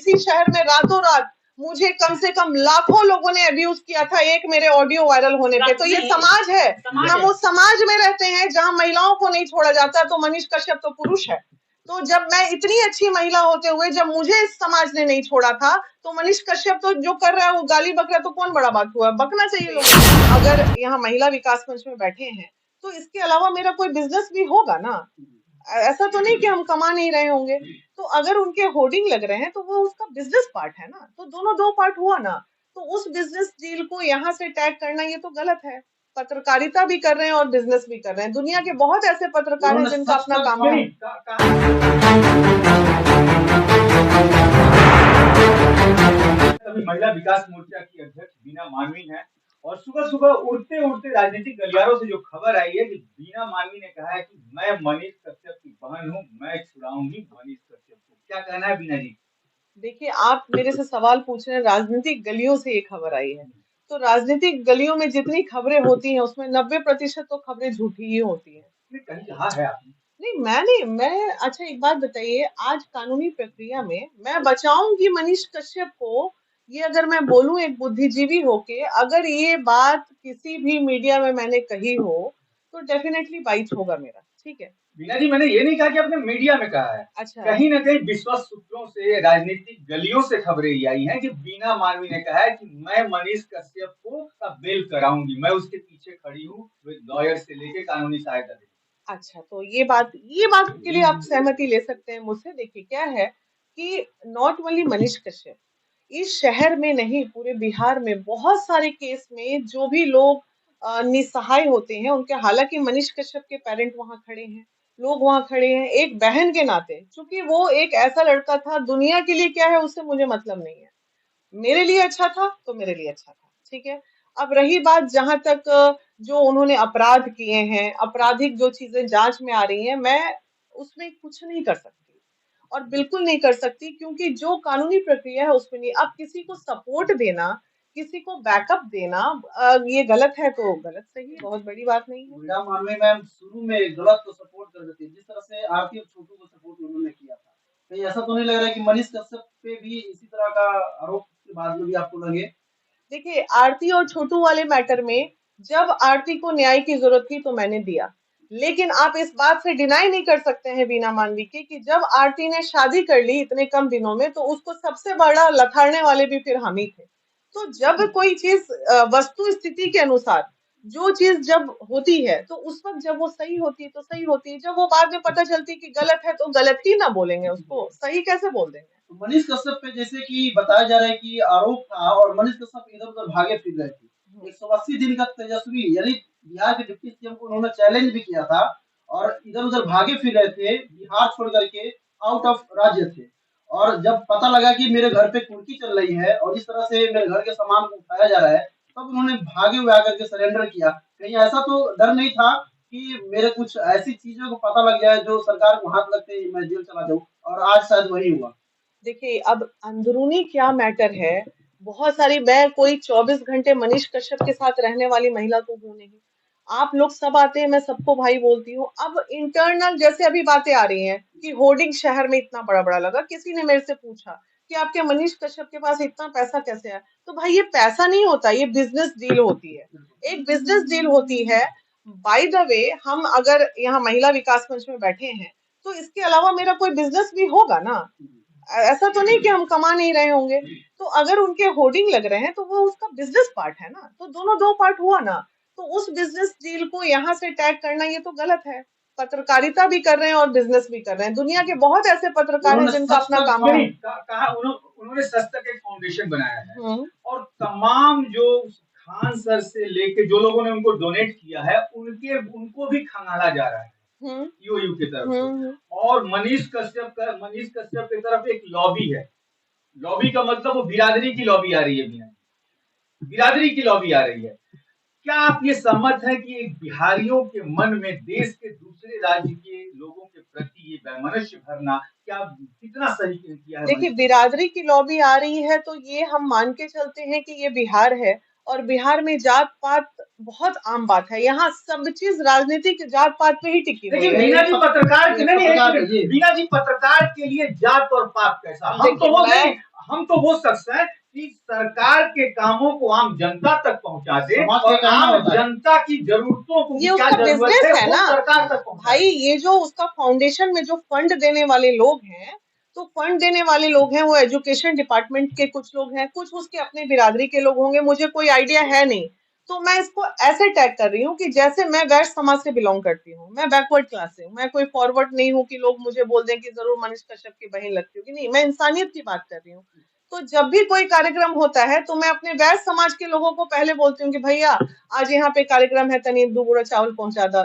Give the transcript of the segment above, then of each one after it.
इसी शहर में रातों रात मुझे कम से कम लाखों लोगों ने अब्यूज किया था एक मेरे ऑडियो वायरल होने पे। तो ये समाज है, हम उस समाज में रहते हैं जहां महिलाओं को नहीं छोड़ा जाता। तो मनीष कश्यप तो पुरुष है, तो जब मैं इतनी अच्छी महिला होते हुए जब मुझे इस समाज ने नहीं छोड़ा था, तो मनीष कश्यप तो जो कर रहा है वो गाली बक रहा है, तो कौन बड़ा बात हुआ? बकना चाहिए लोगों को। अगर यहाँ महिला विकास मंच में बैठे हैं तो इसके अलावा मेरा कोई बिजनेस भी होगा ना। ऐसा तो नहीं कि हम कमा नहीं रहे होंगे। तो अगर उनके होर्डिंग लग रहे हैं तो वो उसका बिजनेस पार्ट है ना, तो दोनों दो पार्ट हुआ ना। तो उस बिजनेस डील को यहाँ से टैग करना ये तो गलत है। पत्रकारिता भी कर रहे हैं और बिजनेस भी कर रहे हैं। दुनिया के बहुत ऐसे पत्रकार हैं जिनका अपना काम है। अभी महिला विकास मोर्चा की अध्यक्ष बीना मानवी हैं और सुबह सुबह उड़ते उड़ते राजनीतिक गलियारों से जो खबर आई है कि बीना मानवी ने कहा है कि मैं मनीष कश्यप की बहन हूं, मैं छुड़ाऊंगी मनीष कश्यप को। क्या कहना है बीना जी? देखिए, आप मेरे से सवाल पूछ रहे हैं, राजनीतिक गलियों से ये खबर आई है। तो राजनीतिक गलियों में जितनी खबरें होती हैं उसमें 90% तो खबरें झूठी ही होती हैं। कहीं कहा है आपने? नहीं, मैं अच्छा एक बात बताइए, आज कानूनी प्रक्रिया में मैं बचाऊंगी मनीष कश्यप को, ये अगर मैं बोलूं एक बुद्धिजीवी होके, अगर ये बात किसी भी मीडिया में मैंने कही हो तो डेफिनेटली बाइट होगा मेरा, ठीक है। बीना जी, मैंने ये नहीं कहा कि आपने मीडिया में कहा है। अच्छा, कहीं ना कहीं विश्वस्त सूत्रों से, राजनीतिक गलियों से खबरें ये आई हैं कि बीना मानवी ने कहा है कि मैं मनीष कश्यप को बेल कराऊंगी, मैं उसके पीछे खड़ी हूँ, लॉयर से लेके कानूनी सहायता देगी। अच्छा, तो ये बात के लिए आप सहमति ले सकते हैं मुझसे। देखिए क्या है कि नॉट ओनली मनीष कश्यप, इस शहर में नहीं पूरे बिहार में बहुत सारे केस में जो भी लोग निसहाय होते हैं उनके, हालांकि मनीष कश्यप के पेरेंट वहां खड़े हैं, लोग वहां खड़े हैं एक बहन के नाते, क्योंकि वो एक ऐसा लड़का था, दुनिया के लिए क्या है उससे मुझे मतलब नहीं है, मेरे लिए अच्छा था तो मेरे लिए अच्छा था, ठीक है। अब रही बात जहां तक जो उन्होंने अपराध किए हैं, आपराधिक जो चीजें जांच में आ रही हैं, मैं उसमें कुछ नहीं कर सकती और बिल्कुल नहीं कर सकती, क्योंकि जो कानूनी प्रक्रिया है उसमें नहीं। अब किसी को सपोर्ट देना, किसी को बैकअप देना, ये गलत है तो गलत, सही है, बहुत बड़ी बात नहीं है। मीरा मानवी मैम शुरू में गलत को सपोर्ट कर देती है, जिस तरह से आरती और छोटू को सपोर्ट उन्होंने किया था। कहीं ऐसा तो नहीं लग रहा है कि मनीष कश्यप पे भी इसी तरह का आरोप के बाद में भी आपको लगे? देखिए, आरती और छोटू वाले मैटर में जब आरती को न्याय की जरूरत थी तो मैंने दिया, लेकिन आप इस बात से डिनाई नहीं कर सकते हैं बीना मानवी के कि जब आरती ने शादी कर ली इतने कम दिनों में, तो उसको सबसे बड़ा लथाड़ने वाले भी फिर हम ही थे। तो जब कोई चीज वस्तु स्थिति के अनुसार जो चीज जब होती है तो उस वक्त जब वो सही होती है तो सही होती है, जब वो बाद में पता चलती है कि गलत है तो गलत ही ना बोलेंगे, उसको सही कैसे बोल देंगे। तो मनीष कश्यप पे जैसे कि बताया जा रहा है कि आरोप था और मनीष कश्यप इधर उधर भागे फिर रहे थे। 180 दिन का तेजस्वी यानी बिहार के डिप्टी सीएम को उन्होंने चैलेंज भी किया था और इधर उधर भागे फिर रहे थे, बिहार छोड़ करके आउट ऑफ राज्य थे। और जब पता लगा कि मेरे घर पे कुर्की चल रही है और इस तरह से मेरे घर के सामान को उठाया जा रहा है, तब उन्होंने भागे हुए आकर के सरेंडर किया। कहीं ऐसा तो डर नहीं था कि मेरे कुछ ऐसी चीजों को पता लग जाए जो सरकार को हाथ लगते ही मैं जेल चला जाऊं, और आज शायद वही हुआ। देखिए, अब अंदरूनी क्या मैटर है, बहुत सारी, मैं कोई 24 घंटे मनीष कश्यप के साथ रहने वाली महिला तो हूं नहीं। आप लोग सब आते हैं, मैं सबको भाई बोलती हूँ। अब इंटरनल जैसे अभी बातें आ रही हैं कि होर्डिंग शहर में इतना बड़ा बड़ा लगा, किसी ने मेरे से पूछा कि आपके मनीष कश्यप के पास इतना पैसा कैसे है, तो भाई ये पैसा नहीं होता, ये बिजनेस डील होती है, एक बिजनेस डील होती है। बाय द वे, हम अगर यहाँ महिला विकास मंच में बैठे हैं तो इसके अलावा मेरा कोई बिजनेस भी होगा ना। ऐसा तो नहीं कि हम कमा नहीं रहे होंगे। तो अगर उनके होर्डिंग लग रहे हैं तो वो उसका बिजनेस पार्ट है ना, तो दोनों दो पार्ट हुआ ना। तो उस बिजनेस डील को यहाँ से टैग करना ये तो गलत है। पत्रकारिता भी कर रहे हैं और बिजनेस भी कर रहे हैं। दुनिया के बहुत ऐसे पत्रकार हैं जिनका अपना काम है। उन्होंने सच तक एक फाउंडेशन बनाया है और तमाम जो खान सर से लेके जो लोगों ने उनको डोनेट किया है उनको भी खंगाला जा रहा है ईओयू की तरफ से। और मनीष कश्यप की तरफ एक लॉबी है। लॉबी का मतलब वो बिरादरी की लॉबी आ रही है, बिरादरी की लॉबी आ रही है। क्या आप ये सहमत है कि एक बिहारियों के मन में देश के दूसरे राज्य के लोगों के प्रति ये वैमनस्य भरना क्या कितना सही किया है? देखिए, बिरादरी की लॉबी आ रही है तो ये हम मान के चलते हैं कि ये बिहार है और बिहार में जात पात बहुत आम बात है। यहाँ सब चीज राजनीतिक जात पात पे ही टिकी हुई है। बीना जी पत्रकार के लिए जात और पात कैसा? हम तो हम तो वो शख्स है कि सरकार के कामों को आम जनता तक पहुंचा दे और आम जनता की जरूरतों को ये क्या उसका जरूरत बिजनेस है वो ना सरकार तक पहुंचा भाई। ये जो उसका फाउंडेशन में जो फंड देने वाले लोग हैं, तो फंड देने वाले लोग हैं वो एजुकेशन डिपार्टमेंट के कुछ लोग हैं, कुछ उसके अपने बिरादरी के लोग होंगे, मुझे कोई आइडिया है नहीं। तो मैं इसको ऐसे टैग कर रही हूँ कि जैसे मैं वैश्य समाज से बिलोंग करती हूँ, मैं बैकवर्ड क्लास से हूँ, मैं कोई फॉरवर्ड नहीं हूँ कि लोग मुझे बोल दें कि जरूर मनीष कश्यप की बहन लगती होगी, नहीं, मैं इंसानियत की बात कर रही हूँ। तो जब भी कोई कार्यक्रम होता है तो मैं अपने वैश्य समाज के लोगों को पहले बोलती हूँ कि भैया आज यहाँ पे कार्यक्रम है, तनी 2 बोरा चावल पहुंचा दो।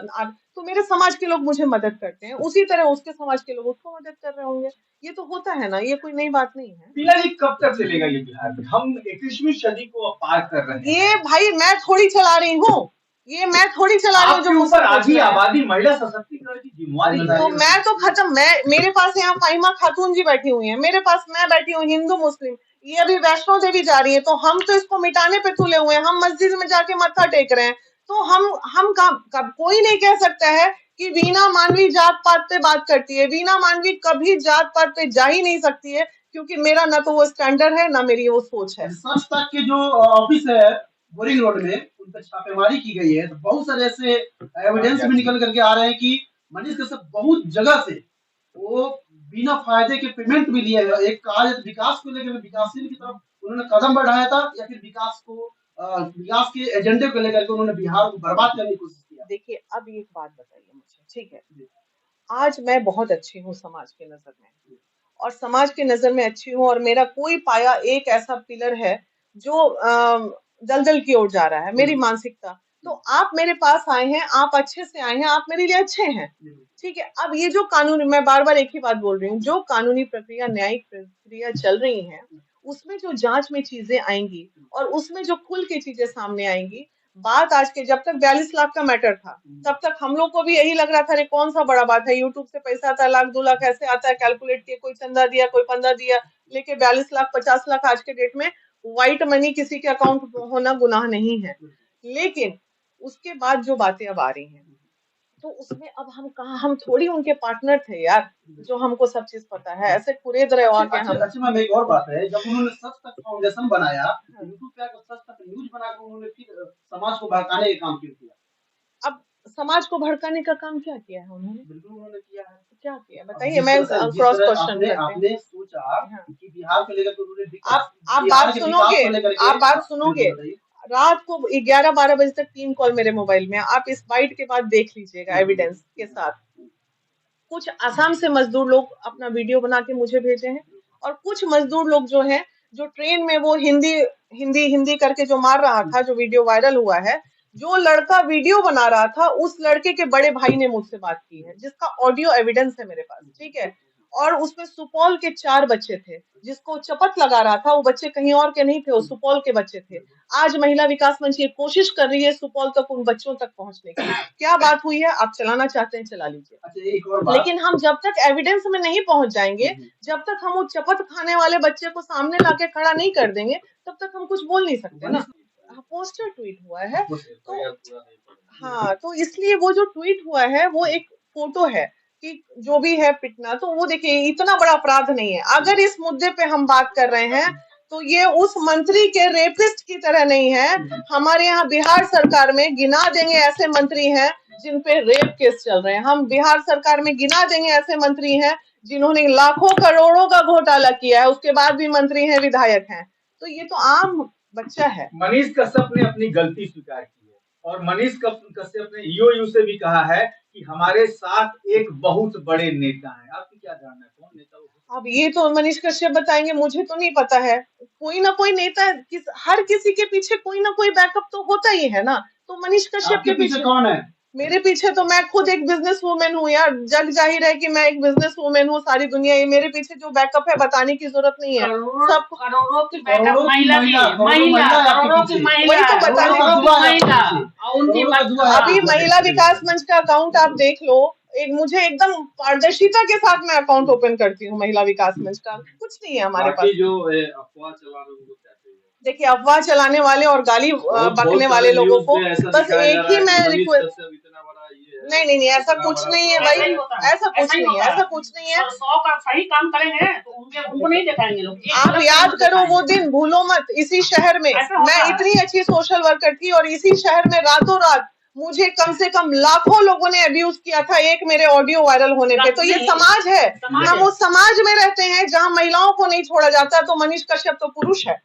तो मेरे समाज के लोग मुझे मदद करते हैं, उसी तरह उसके समाज के लोग उसको मदद कर रहे होंगे। ये तो होता है ना, ये कोई नई बात नहीं है। तिलक कब तक चलेगा ये बिहार में? हम 21वीं सदी को पार कर रहे हैं। ये भाई मैं थोड़ी चला रही हूँ, ये मैं थोड़ी चला रही हूँ जो मुझसे आधी आबादी महिला सशक्तिकरण की जिम्मेवारी है। तो मैं तो खत्म, मैं मेरे पास यहाँ फाइमा खातून जी बैठी हुई है, मेरे पास मैं बैठी हूँ, हिंदू मुस्लिम, ये अभी वैष्णो देवी जा रही है, तो हम तो इसको मिटाने पे तुले हुए हैं, हम मस्जिद में जाके मत्था टेक रहे हैं। तो हम कब कोई नहीं कह सकता है कि वीना मानवी जात पात पे बात करती है। वीना मानवी कभी जात पात पे जा ही नहीं सकती है, क्योंकि मेरा ना तो वो स्टैंडर्ड है ना मेरी वो सोच है। सच तक के जो ऑफिस है बोरिंग रोड में, उन पर छापेमारी की गई है, तो बहुत सारे ऐसे एविडेंस भी निकल करके आ रहे हैं कि मनीष कश्यप बहुत जगह से वो बिना फायदे के पेमेंट भी लिया है। एक कहा जाए विकास को लेकर विकासशील की तरफ उन्होंने कदम बढ़ाया था, या फिर विकास के एजेंडे को लेकर के उन्होंने बिहार को बर्बाद करने की कोशिश किया। देखिए अब एक बात बताइए मुझे, ठीक है, आज मैं बहुत अच्छी हूँ समाज के नजर में, और समाज के नजर में अच्छी हूँ, और मेरा कोई पाया एक ऐसा पिलर है जो दलदल की ओर जा रहा है, मेरी मानसिकता। तो आप मेरे पास आए हैं, आप अच्छे से आए हैं, आप मेरे लिए अच्छे हैं, ठीक है। अब ये जो कानूनी, मैं बार बार एक ही बात बोल रही हूँ, जो कानूनी प्रक्रिया, न्यायिक प्रक्रिया चल रही है, उसमें जो जांच में चीजें आएंगी और उसमें जो खुल के चीजें सामने आएंगी, बात आज के, जब तक 42 लाख का मैटर था तब तक हम लोग को भी यही लग रहा था, अरे कौन सा बड़ा बात है, यूट्यूब से पैसा आता है, 1-2 लाख ऐसे आता है, कैलकुलेट किए, कोई चंदा दिया, कोई 15 दिया, लेके 42 लाख 50 लाख आज के डेट में व्हाइट मनी किसी के अकाउंट होना गुनाह नहीं है। लेकिन उसके बाद जो बातें अब आ रही हैं, तो उसमें अब हम कहा, हम थोड़ी उनके पार्टनर थे यार जो हमको सब चीज पता है, ऐसे कुरेद रहे और क्या। हम अच्छा मैम एक और बात है, जब उन्होंने सच तक फाउंडेशन बनाया, यूट्यूब पे सच तक न्यूज बनाकर उन्होंने फिर समाज को भड़काने का काम क्यों किया? अब समाज को भड़काने का काम क्या किया है उन्होंने? बिल्कुल उन्होंने किया है। क्या किया बताइए, मैं क्रॉस क्वेश्चन करते आपने सोचा कि बिहार को लेकर उन्होंने आप बात सुनोगे, आप बात सुनोगे, रात को 11-12 बजे तक 3 कॉल मेरे मोबाइल में, आप इस बाइट के बाद देख लीजिएगा एविडेंस के साथ। कुछ आसाम से मजदूर लोग अपना वीडियो बना के मुझे भेजे हैं, और कुछ मजदूर लोग जो हैं, जो ट्रेन में वो हिंदी हिंदी हिंदी करके जो मार रहा था, जो वीडियो वायरल हुआ है, जो लड़का वीडियो बना रहा था उस लड़के के बड़े भाई ने मुझसे बात की है, जिसका ऑडियो एविडेंस है मेरे पास, ठीक है। और उसमें सुपौल के 4 बच्चे थे, जिसको चपत लगा रहा था, वो बच्चे कहीं और के नहीं थे, वो सुपौल के बच्चे थे। आज महिला विकास मंच ये कोशिश कर रही है सुपौल तक उन बच्चों तक पहुंचने की। क्या बात हुई है, आप चलाना चाहते हैं चला लीजिए, लेकिन हम जब तक एविडेंस में नहीं पहुंच जाएंगे, जब तक हम वो चपत खाने वाले बच्चे को सामने लाके खड़ा नहीं कर देंगे, तब तक हम कुछ बोल नहीं सकते ना। पोस्टर ट्वीट हुआ है, तो हाँ, तो इसलिए वो जो ट्वीट हुआ है वो एक फोटो है कि जो भी है पिटना, तो वो देखिए इतना बड़ा अपराध नहीं है। अगर इस मुद्दे पे हम बात कर रहे हैं तो ये उस मंत्री के रेपिस्ट की तरह नहीं है। हमारे यहाँ बिहार सरकार में गिना देंगे ऐसे मंत्री हैं जिन पे रेप केस चल रहे हैं, हम बिहार सरकार में गिना देंगे ऐसे मंत्री हैं जिन्होंने लाखों करोड़ों का घोटाला किया है, उसके बाद भी मंत्री हैं, विधायक हैं। तो ये तो आम बच्चा है। मनीष कश्यप ने अपनी गलती स्वीकार की है, और मनीष कश्यप ने ईओयू से भी कहा है कि हमारे साथ एक बहुत बड़े नेता हैं। आपकी क्या धारणा है, कौन नेता? अब ये तो मनीष कश्यप बताएंगे, मुझे तो नहीं पता है। कोई ना कोई नेता, हर किसी के पीछे कोई ना कोई बैकअप तो होता ही है ना। तो मनीष कश्यप के पीछे कौन है? मेरे पीछे तो मैं खुद एक बिजनेस वूमेन हूँ यार, जग जाहिर है कि मैं एक बिजनेस वूमेन हूँ, सारी दुनिया ये मेरे पीछे जो बैकअप है बताने की जरूरत नहीं है। सब करोड़ों की बैकअप महिला वही तो बता, अभी महिला विकास मंच का अकाउंट आप देख लो, एक मुझे एकदम पारदर्शिता के साथ मैं अकाउंट ओपन करती हूँ महिला विकास मंच का, कुछ नहीं है हमारे पास। जो अफवाह चला रहे हैं, देखिए अफवाह चलाने वाले और गाली बकने वाले लोगों को बस एक ही मैं रिक्वेस्ट, नहीं नहीं नहीं, ऐसा कुछ नहीं है भाई, ऐसा कुछ नहीं है, ऐसा कुछ नहीं है। 100 का सही काम करेंगे तो उनको नहीं दिखाएंगे लोग। आप याद करो वो दिन, भूलो मत, इसी शहर में मैं इतनी अच्छी सोशल वर्कर थी और इसी शहर में रातों रात मुझे कम से कम लाखों लोगों ने अब्यूज किया था एक मेरे ऑडियो वायरल होने पे। तो ये समाज है, हम उस समाज में रहते हैं जहाँ महिलाओं को नहीं छोड़ा जाता। तो मनीष कश्यप तो पुरुष है,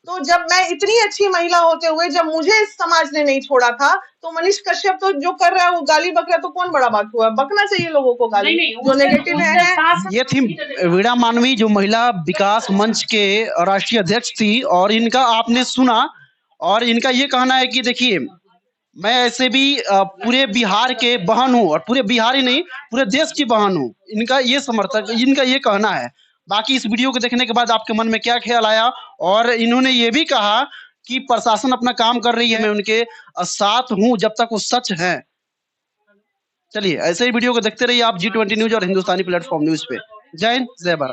तो जब मैं इतनी अच्छी महिला होते हुए जब मुझे इस समाज ने नहीं छोड़ा था, तो मनीष कश्यप तो जो कर रहा है वो गाली बक रहा है, तो कौन बड़ा बात हुआ? बकना चाहिए लोगों को गाली, जो नेगेटिव है। ये थी वीणा मानवी, जो महिला विकास मंच के राष्ट्रीय अध्यक्ष थी, और इनका आपने सुना। और इनका ये कहना है कि देखिए, मैं ऐसे भी पूरे बिहार के बहन हूँ, और पूरे बिहार ही नहीं पूरे देश की बहन हूँ। इनका ये समर्थक, इनका ये कहना है। बाकी इस वीडियो को देखने के बाद आपके मन में क्या ख्याल आया? और इन्होंने ये भी कहा कि प्रशासन अपना काम कर रही है, मैं उनके साथ हूँ जब तक वो सच है। चलिए, ऐसे ही वीडियो को देखते रहिए आप G20 न्यूज और हिंदुस्तानी प्लेटफॉर्म न्यूज पे। जय हिंद, जय भारत।